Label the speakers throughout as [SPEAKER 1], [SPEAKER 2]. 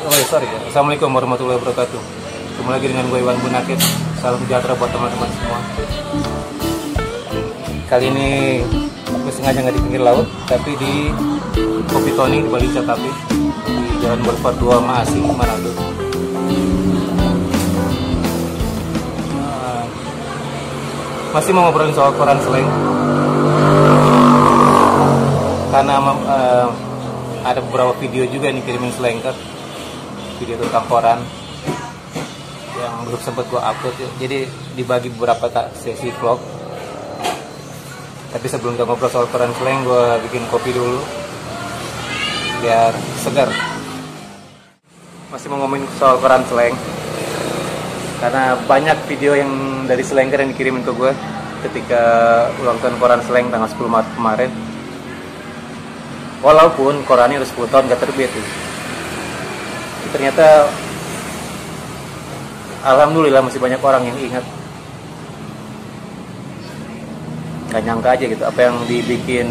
[SPEAKER 1] Sorry ya. Assalamualaikum warahmatullahi wabarakatuh. Kembali lagi dengan gue Iwan Bunakit. Salam sejahtera buat teman-teman semua. Kali ini gue sengaja nggak di pinggir laut, tapi di Kopi Tony di Bali Catapi, di Jalan Boulevard 2 Maasih, Manado. Masih mau ngobrolin soal koran slang, karena ada beberapa video juga yang dikirimin Slanker, video tentang koran yang belum sempat gue upload ya. Jadi dibagi beberapa sesi vlog. Tapi sebelum kita ngobrol soal koran slang, gue bikin kopi dulu biar segar. Masih mau ngomongin soal koran slang, karena banyak video yang dari Slanker yang dikirimin ke gue ketika ulang tahun koran slang tanggal 10 Maret kemarin. Walaupun korannya udah 10 tahun gak terbit ya. Ternyata alhamdulillah masih banyak orang yang ingat. Gak nyangka aja gitu, apa yang dibikin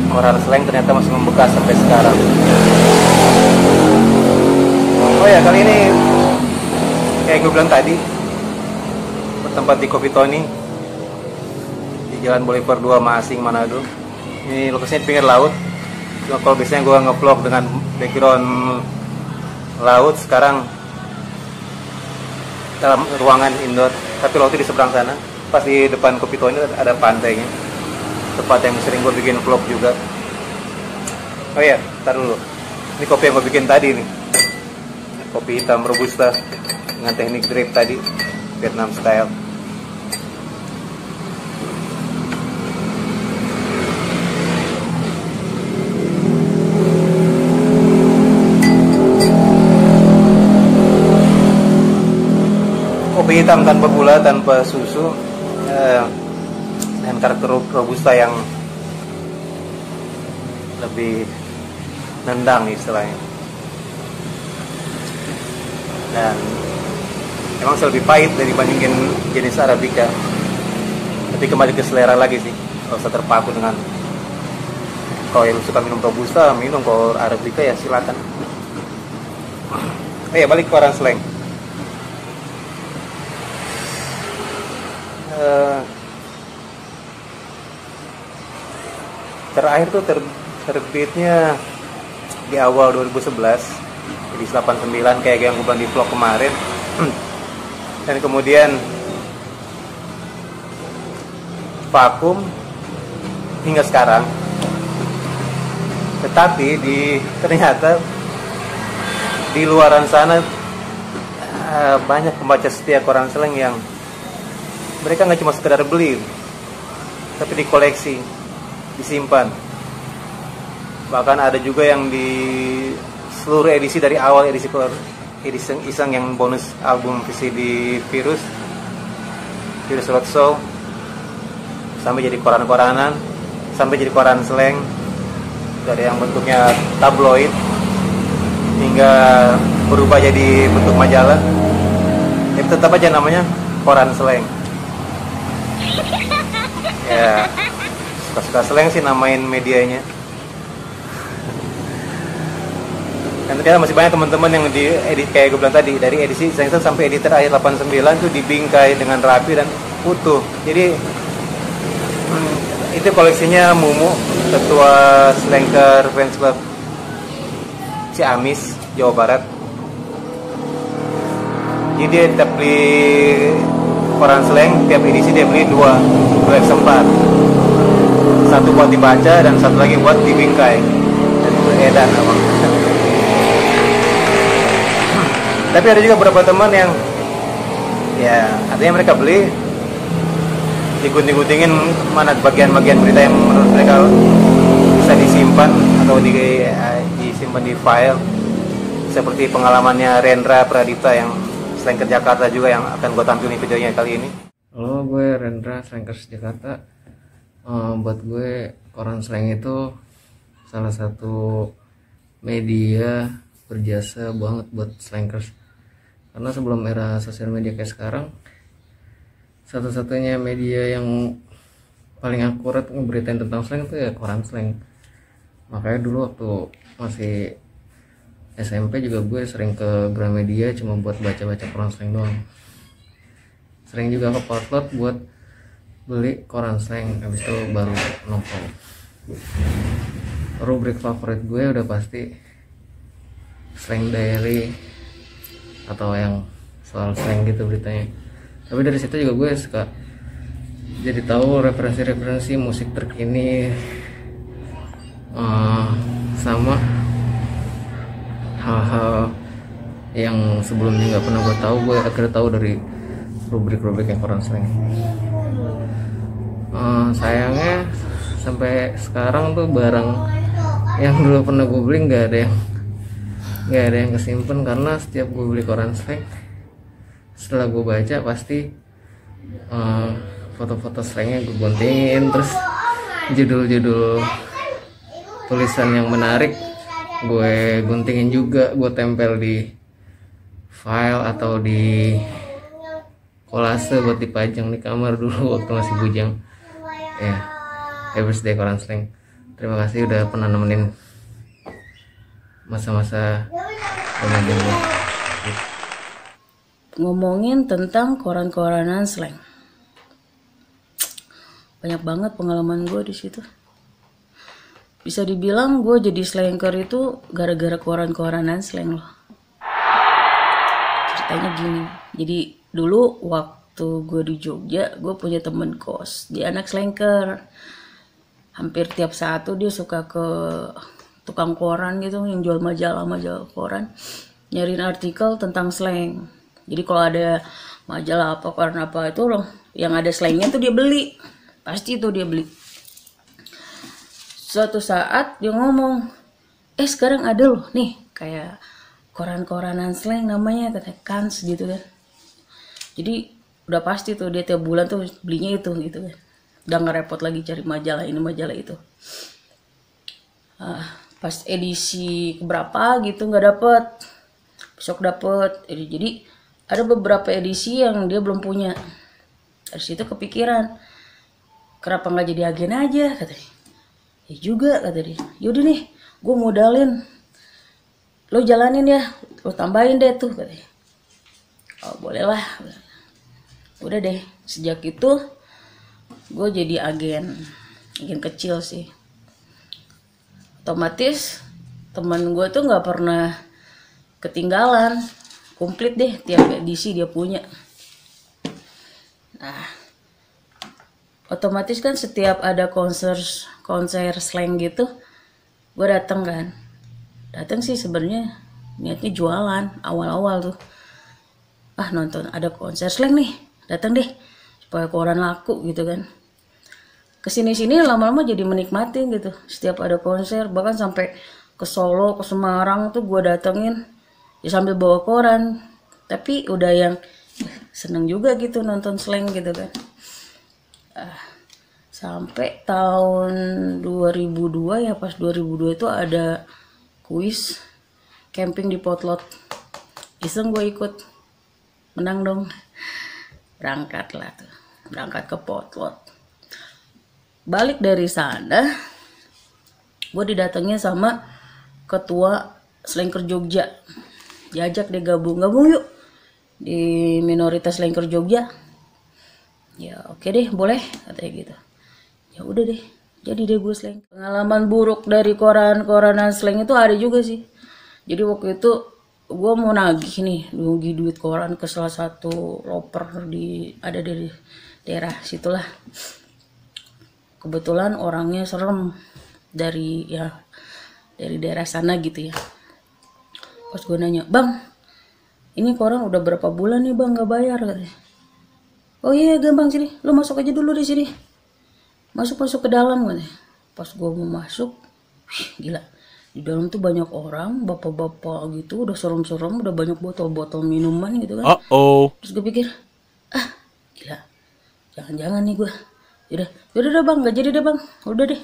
[SPEAKER 1] koran slang ternyata masih membekas sampai sekarang. Oh ya, kali ini kayak gue bilang tadi, bertempat di Kopi Tony di Jalan Boulevard 2 Maasih, Manado. Ini lokasinya di pinggir laut. Cuma kalau biasanya gue nge-vlog dengan background laut, sekarang dalam ruangan indoor. Tapi lautnya di seberang sana. Pas di depan Kopi Tony ada pantainya. Tempat yang sering gue bikin vlog juga. Oh iya, ntar dulu. Ini kopi yang gue bikin tadi nih. Kopi hitam Robusta dengan teknik drip tadi, Vietnam style. Kopi hitam tanpa gula, tanpa susu, dengan karakter Robusta yang lebih nendang istilahnya. Dan emang lebih pahit dibandingin jenis Arabica. Tapi kembali ke selera lagi sih, kalau usah terpaku dengan, kalau yang suka minum Robusta minum, kalau Arabica ya silakan. Ya balik ke koran slang. Terakhir tuh terbitnya di awal 2011, jadi 89 kayak yang gue bilang di vlog kemarin. Dan kemudian vakum hingga sekarang. Tetapi ternyata di luaran sana banyak pembaca setia koran slang yang mereka nggak cuma sekedar beli, tapi dikoleksi, disimpan. Bahkan ada juga yang di seluruh edisi dari awal edisi iseng yang bonus album VCD Virus Roadshow, sampai jadi koran-koranan, sampai jadi koran slang, dari yang bentuknya tabloid hingga berubah jadi bentuk majalah. Tapi tetap aja namanya koran slang. Ya, suka-suka slang sih namain medianya. Dan ternyata masih banyak teman-teman yang di edit kayak gue bilang tadi, dari edisi Slanker sampai edit terakhir 89 tuh dibingkai dengan rapi dan utuh. Jadi itu koleksinya Mumu, ketua Slanker Fans Club Ciamis, Jawa Barat. Jadi dia tiap beli koran slang, tiap edisi dia beli dua eksemplar. Satu buat dibaca dan satu lagi buat dibingkai dan beredar. Tapi ada juga beberapa teman yang ya artinya mereka beli, digunting-guntingin mana bagian-bagian berita yang menurut mereka bisa disimpan atau disimpan di file, seperti pengalamannya Rendra Pradipta yang Slanker Jakarta juga, yang akan gue tampilin videonya kali ini.
[SPEAKER 2] Halo, gue Rendra, Slanker Jakarta. Buat gue koran slang itu salah satu media berjasa banget buat Slankers. Karena sebelum era sosial media kayak sekarang, satu-satunya media yang paling akurat ngeberitain tentang slang itu ya koran slang. Makanya dulu waktu masih SMP juga gue sering ke Gramedia cuma buat baca-baca koran slang doang. Sering juga ke Potlot buat beli koran slang, habis itu baru nongkrong. Rubrik favorit gue udah pasti slang diary atau yang soal slang gitu beritanya. Tapi dari situ juga gue suka jadi tahu referensi-referensi musik terkini, sama hal-hal yang sebelumnya nggak pernah gue tahu, gue akhirnya tahu dari rubrik-rubrik yang koran slang. Sayangnya sampai sekarang tuh barang yang dulu pernah gue beli nggak ada yang kesimpan, karena setiap gue beli koran slang, setelah gue baca pasti foto-foto slangnya gue guntingin, terus judul-judul tulisan yang menarik gue guntingin juga, gue tempel di file atau di kolase buat dipajang di kamar dulu waktu masih bujang. Ya, happy birthday koran slang. Terima kasih udah pernah nemenin masa-masa remaja gue.
[SPEAKER 3] Ngomongin tentang koran-koranan slang, banyak banget pengalaman gue di situ. Bisa dibilang gue jadi slanker itu gara-gara koran-koranan slang loh. Ceritanya gini, jadi dulu waktu gue di Jogja, gue punya temen kos, dia anak slanker. Hampir tiap saat tuh dia suka ke tukang koran gitu yang jual majalah koran, nyariin artikel tentang slang. Jadi kalau ada majalah apa, koran apa itu loh yang ada slangnya tuh dia beli, pasti itu dia beli. Suatu saat dia ngomong, sekarang ada loh nih kayak koran-koranan slang namanya, katanya Kans gitu kan. Jadi udah pasti tuh dia tiap bulan tuh belinya itu gitu kan, udah nggak repot lagi cari majalah ini majalah itu. Pas edisi keberapa gitu nggak dapet, besok dapet. Jadi ada beberapa edisi yang dia belum punya. Dari situ kepikiran, kenapa nggak jadi agen aja, katanya. Ya juga, kata dia. Yaudah nih, gue modalin, lo jalanin ya, lo tambahin deh tuh, katanya. Oh boleh lah. Udah deh, sejak itu gue jadi agen kecil sih. Otomatis teman gue tuh nggak pernah ketinggalan, komplit deh tiap edisi dia punya. Nah, otomatis kan setiap ada konser slang gitu, gue datang sih sebenarnya niatnya jualan awal-awal tuh. Nonton ada konser slang nih, datang deh supaya koran laku gitu kan. Kesini-sini lama-lama jadi menikmati gitu. Setiap ada konser, bahkan sampai ke Solo, ke Semarang tuh gue datengin ya sambil bawa koran. Tapi udah yang seneng juga gitu nonton slang gitu kan. Sampai tahun 2002 ya, pas 2002 itu ada kuis camping di Potlot. Iseng gue ikut, menang dong. Berangkat ke Potlot. Balik dari sana, gue didatengin sama ketua Slanker Jogja. Diajak deh gabung yuk di minoritas Slanker Jogja. Ya oke deh, boleh, katanya gitu. Ya udah deh, jadi deh gue slang. Pengalaman buruk dari koran-koranan slang itu ada juga sih. Jadi waktu itu gue mau nagih duit koran ke salah satu loper ada dari daerah situlah. Kebetulan orangnya serem dari daerah sana gitu ya. Pas gue nanya, bang, ini koran udah berapa bulan nih bang nggak bayar, katanya. Oh iya gampang sini, lo masuk aja dulu di sini. Masuk ke dalam, katanya. Pas gue mau masuk, gila, di dalam tuh banyak orang, bapak-bapak gitu, udah serem-serem, udah banyak botol-botol minuman gitu kan. Terus gue pikir, gila, jangan-jangan nih gue. Yaudah bang, gak jadi deh bang, udah deh.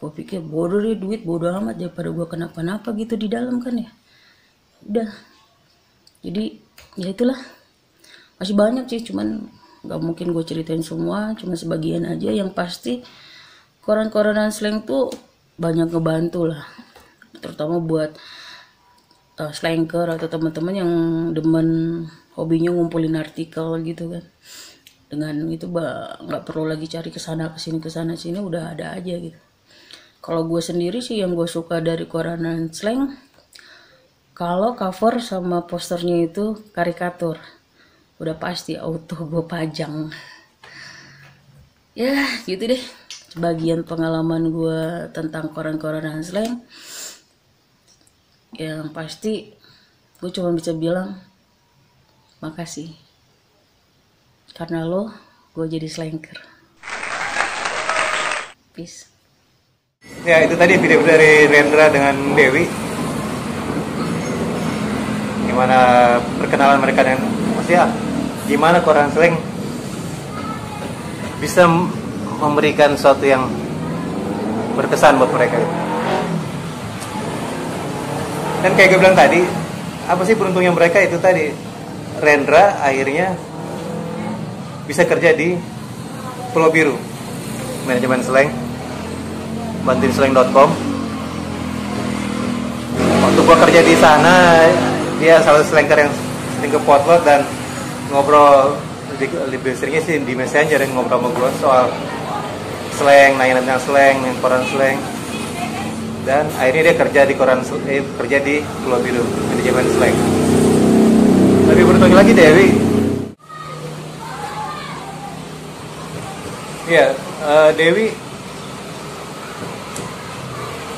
[SPEAKER 3] Gue pikir bodoh deh, duit bodoh amat daripada gue kenapa-napa gitu di dalam kan ya. Udah, jadi ya itulah, masih banyak sih, cuman gak mungkin gue ceritain semua, cuma sebagian aja. Yang pasti koran-koranan slang tuh banyak ngebantu lah, terutama buat slanker atau teman-teman yang demen hobinya ngumpulin artikel gitu kan. Dengan itu nggak perlu lagi cari kesana sini udah ada aja gitu. Kalau gue sendiri sih yang gue suka dari koran slang, kalau cover sama posternya itu karikatur, udah pasti auto gue pajang. Ya gitu deh, sebagian pengalaman gue tentang koran-koran slang. Yang pasti gue cuma bisa bilang makasih, karena lo gue jadi slanker. Peace.
[SPEAKER 1] Ya itu tadi video dari Rendra dengan Dewi, gimana perkenalan mereka dengan maksudnya gimana koran slang bisa memberikan sesuatu yang berkesan buat mereka. Dan kayak gue bilang tadi, apa sih beruntungnya mereka itu tadi, Rendra akhirnya bisa kerja di Pulau Biru, manajemen slang, bantuin slang.com. Waktu gua kerja di sana, dia salah satu slanker yang sering ke Potlot dan ngobrol lebih seringnya sih di Messenger, yang ngobrol sama gua soal slang, nanya tentang slang, yang koran slang. Dan akhirnya dia kerja di kerja di Pulau Biru, manajemen slang. Lebih beruntung lagi Dewi. Iya, Dewi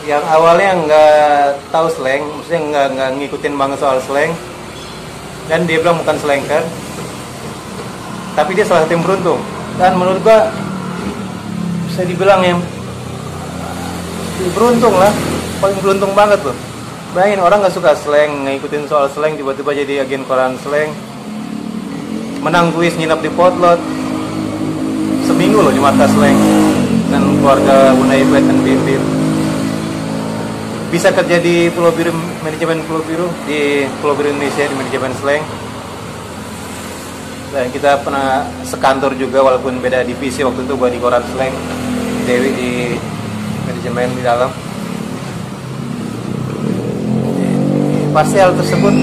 [SPEAKER 1] yang awalnya nggak tahu slang, maksudnya nggak ngikutin banget soal slang, dan dia bilang bukan slanker, tapi dia salah satu yang beruntung. Dan menurut gua bisa dibilang yang beruntung lah, paling beruntung banget loh. Bayangin orang nggak suka slang, ngikutin soal slang, tiba-tiba jadi agen koran slang, menang kuis, nginap di Potlot seminggu loh di markas slang, dan keluarga Bunda Ibet dan Bim. Bisa kerja di Pulau Biru, manajemen Pulau Biru, di Pulau Biru Indonesia, di manajemen slang. Dan kita pernah sekantor juga walaupun beda divisi. Waktu itu gua di koran slang, Dewi di manajemen di dalam. Pasti hal tersebut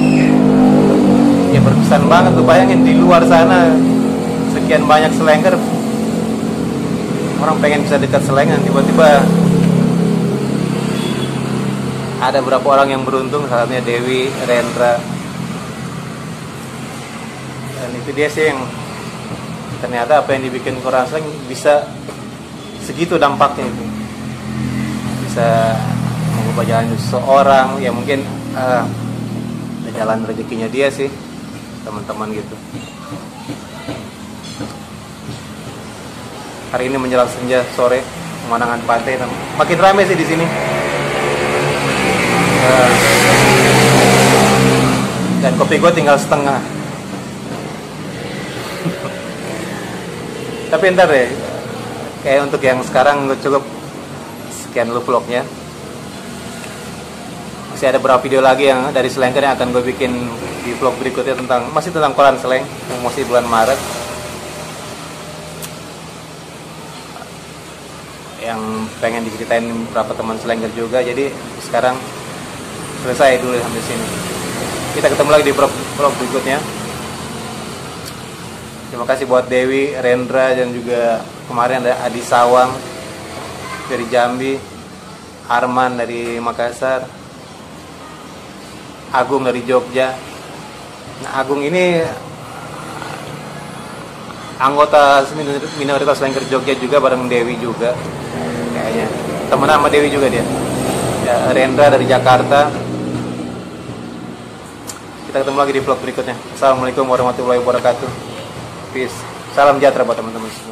[SPEAKER 1] ya berkesan banget tuh. Bayangin di luar sana sekian banyak slanker, orang pengen bisa dekat slangan, tiba-tiba ada beberapa orang yang beruntung, salah satunya Dewi, Rendra. Dan itu dia sih yang ternyata apa yang dibikin koran slang bisa segitu dampaknya itu. Bisa mengubah jalan seseorang, ya mungkin jalan rezekinya dia sih, teman-teman gitu. Hari ini menjelang senja sore, pemandangan pantai makin ramai sih di sini. Dan kopi gue tinggal setengah. Tapi ntar deh, kayak untuk yang sekarang gue cukup sekian dulu vlognya. Masih ada beberapa video lagi yang dari slanker yang akan gue bikin di vlog berikutnya masih tentang koran slang yang masih bulan Maret. Yang pengen diceritain beberapa teman slanker juga. Jadi sekarang selesai dulu sampai sini. Kita ketemu lagi di vlog berikutnya. Terima kasih buat Dewi, Rendra, dan juga kemarin ada Adi Sawang dari Jambi, Arman dari Makassar, Agung dari Jogja. Nah, Agung ini anggota minoritas slanker Jogja juga, bareng Dewi juga kayaknya. Temen sama Dewi juga dia. Ya, Rendra dari Jakarta. Kita ketemu lagi di vlog berikutnya. Assalamualaikum warahmatullahi wabarakatuh. Peace. Salam sejahtera buat teman-teman semua.